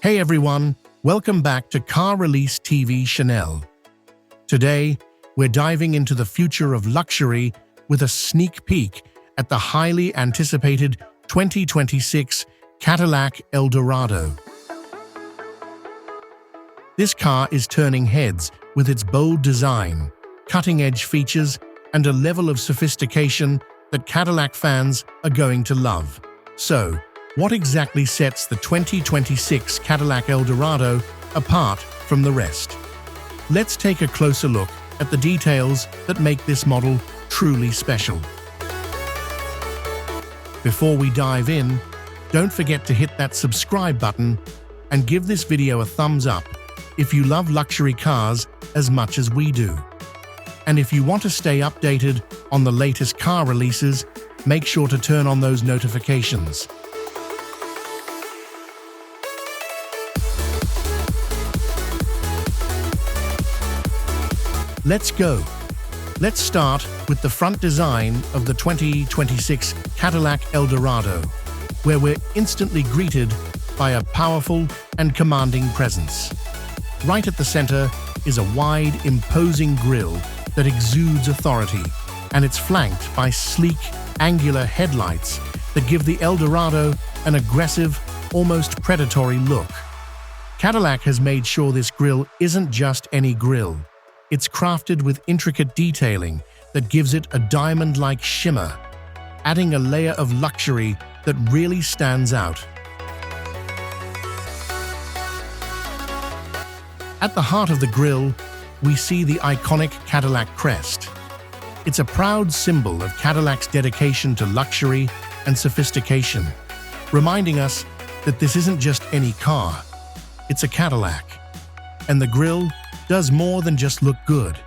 Hey everyone, welcome back to Car Release TV Chanel. Today, we're diving into the future of luxury with a sneak peek at the highly anticipated 2026 Cadillac Eldorado. This car is turning heads with its bold design, cutting-edge features, and a level of sophistication that Cadillac fans are going to love. So, what exactly sets the 2026 Cadillac Eldorado apart from the rest? Let's take a closer look at the details that make this model truly special. Before we dive in, don't forget to hit that subscribe button and give this video a thumbs up if you love luxury cars as much as we do. And if you want to stay updated on the latest car releases, make sure to turn on those notifications. Let's go. Let's start with the front design of the 2026 Cadillac Eldorado, where we're instantly greeted by a powerful and commanding presence. Right at the center is a wide, imposing grille that exudes authority, and it's flanked by sleek, angular headlights that give the Eldorado an aggressive, almost predatory look. Cadillac has made sure this grille isn't just any grille. It's crafted with intricate detailing that gives it a diamond-like shimmer, adding a layer of luxury that really stands out. At the heart of the grille, we see the iconic Cadillac crest. It's a proud symbol of Cadillac's dedication to luxury and sophistication, reminding us that this isn't just any car, it's a Cadillac. And the grille does more than just look good.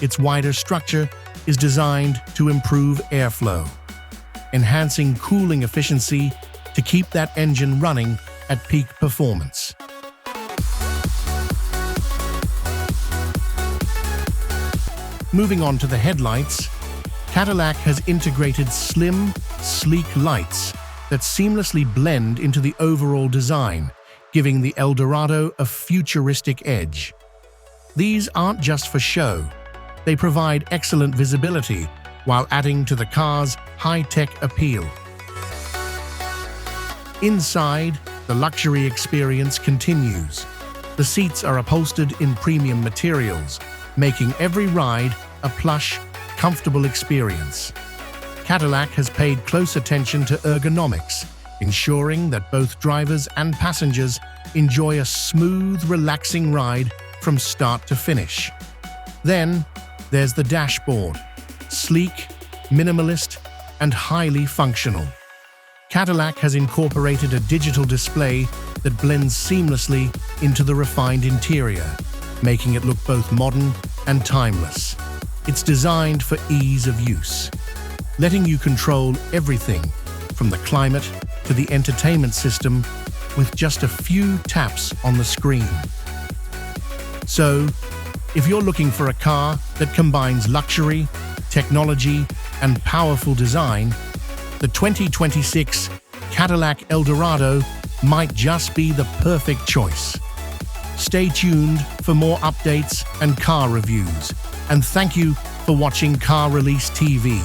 Its wider structure is designed to improve airflow, enhancing cooling efficiency to keep that engine running at peak performance. Moving on to the headlights, Cadillac has integrated slim, sleek lights that seamlessly blend into the overall design, giving the Eldorado a futuristic edge. These aren't just for show. They provide excellent visibility while adding to the car's high-tech appeal. Inside, the luxury experience continues. The seats are upholstered in premium materials, making every ride a plush, comfortable experience. Cadillac has paid close attention to ergonomics, ensuring that both drivers and passengers enjoy a smooth, relaxing ride from start to finish. Then, there's the dashboard, sleek, minimalist, and highly functional. Cadillac has incorporated a digital display that blends seamlessly into the refined interior, making it look both modern and timeless. It's designed for ease of use, letting you control everything from the climate to the entertainment system with just a few taps on the screen. So, if you're looking for a car that combines luxury, technology, and powerful design, the 2026 Cadillac Eldorado might just be the perfect choice. Stay tuned for more updates and car reviews, and thank you for watching Car Release TV.